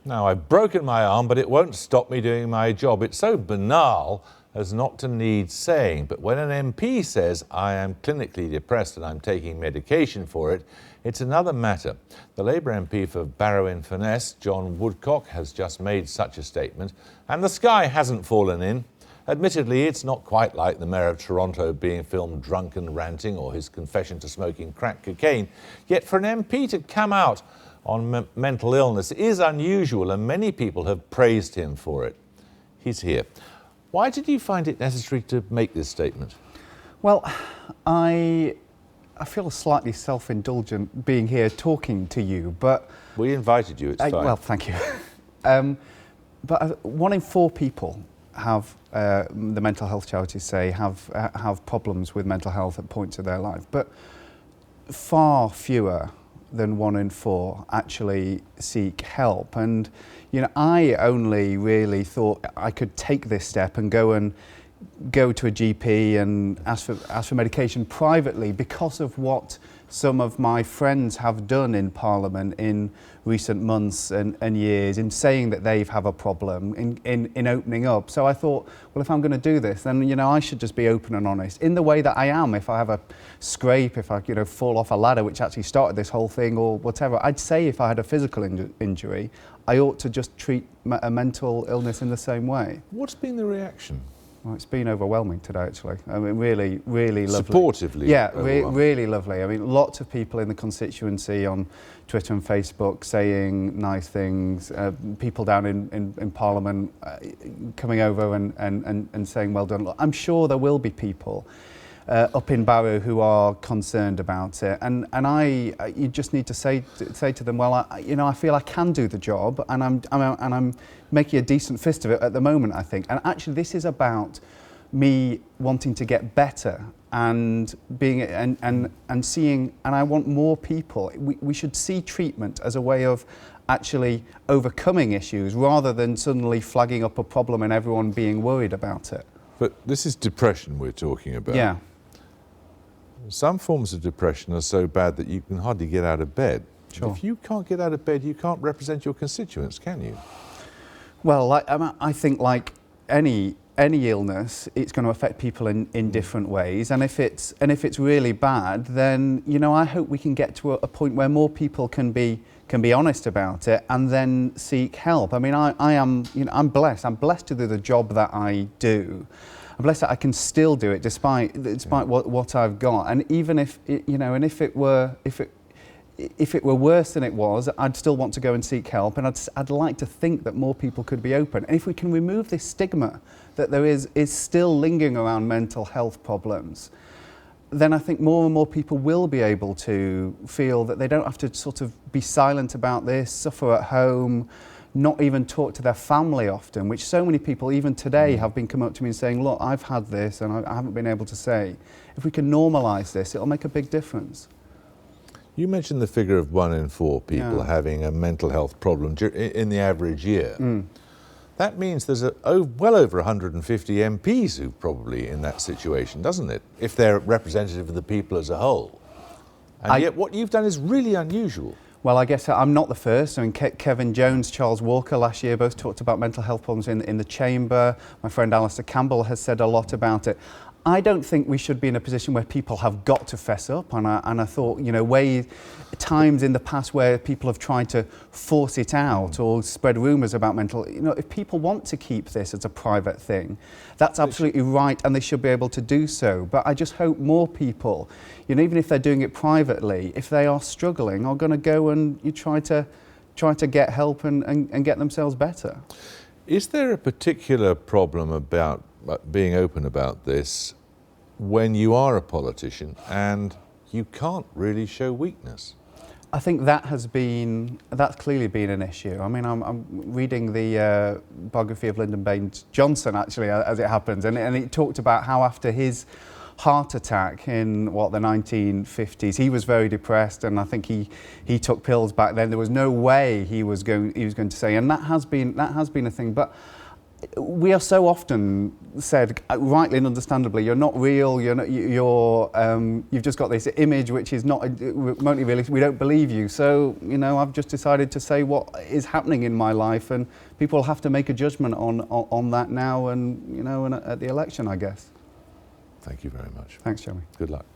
Now, I've broken my arm, but it won't stop me doing my job. It's so banal as not to need saying. But when an MP says, I am clinically depressed and I'm taking medication for it, it's another matter. The Labour MP for Barrow in Furness, John Woodcock, has just made such a statement, and the sky hasn't fallen in. Admittedly, it's not quite like the Mayor of Toronto being filmed drunk and ranting or his confession to smoking crack cocaine. Yet for an MP to come out on mental illness is unusual, and many people have praised him for it. He's here. Why did you find it necessary to make this statement? Well, I feel slightly self-indulgent being here talking to you, but... We invited you, it's fine. Well, thank you. But 1 in 4 people have, the mental health charities say, have problems with mental health at points of their life. But far fewer than 1 in 4 actually seek help. And, you know, I only really thought I could take this step and go to a GP and ask for medication privately because of what some of my friends have done in Parliament in recent months and years in saying that they have a problem in opening up. So I thought, well, if I'm going to do this, then, you know, I should just be open and honest in the way that I am. If I have a scrape, if I, you know, fall off a ladder, which actually started this whole thing, or whatever, I'd say if I had a physical injury, I ought to just treat a mental illness in the same way. What's been the reaction? Well, it's been overwhelming today, actually. I mean, really, really lovely. Supportively? Yeah, really lovely. I mean, lots of people in the constituency on Twitter and Facebook saying nice things, people down in Parliament coming over and saying well done. Look, I'm sure there will be people up in Barrow who are concerned about it, and you just need to say to them, well, you know, I feel I can do the job, and I'm making a decent fist of it at the moment, I think. And actually, this is about me wanting to get better and being and seeing, and I want more people. We should see treatment as a way of actually overcoming issues rather than suddenly flagging up a problem and everyone being worried about it. But this is depression we're talking about. Yeah. Some forms of depression are so bad that you can hardly get out of bed. Sure. If you can't get out of bed, you can't represent your constituents, can you? Well, I think like any illness, it's going to affect people in different ways. And if it's really bad, then, you know, I hope we can get to a point where more people can be honest about it and then seek help. I mean, I am, you know, I'm blessed. I'm blessed to do the job that I do. I'm blessed that I can still do it despite what I've got. And even if you know, and if it were worse than it was, I'd still want to go and seek help. And I'd like to think that more people could be open. And if we can remove this stigma that there is still lingering around mental health problems, then I think more and more people will be able to feel that they don't have to sort of be silent about this, suffer at home, not even talk to their family often, which so many people, even today, have been coming up to me and saying, look, I've had this and I haven't been able to say. If we can normalise this, it'll make a big difference. You mentioned the figure of 1 in 4 people having a mental health problem in the average year. That means there's well over 150 MPs who are probably in that situation, doesn't it? If they're representative of the people as a whole. And yet what you've done is really unusual. Well, I guess I'm not the first. I mean, Kevin Jones, Charles Walker last year both talked about mental health problems in the chamber. My friend Alistair Campbell has said a lot about it. I don't think we should be in a position where people have got to fess up, and I thought, you know, times in the past where people have tried to force it out or spread rumours about mental, you know, if people want to keep this as a private thing, that's absolutely right, and they should be able to do so. But I just hope more people, you know, even if they're doing it privately, if they are struggling, are going to go and try to get help and get themselves better. Is there a particular problem about being open about this when you are a politician and you can't really show weakness? I think that's clearly been an issue. I mean, I'm reading the biography of Lyndon Baines Johnson, actually, as it happens, and it talked about how after his heart attack in the 1950s, he was very depressed, and I think he took pills back then. There was no way he was going to say, and that has been a thing. But we are so often said, rightly and understandably, you're not real, you've just got this image which is not remotely realistic, we don't believe you. So, I've just decided to say what is happening in my life, and people have to make a judgment on that now and, and at the election, I guess. Thank you very much. Thanks, Jeremy. Good luck.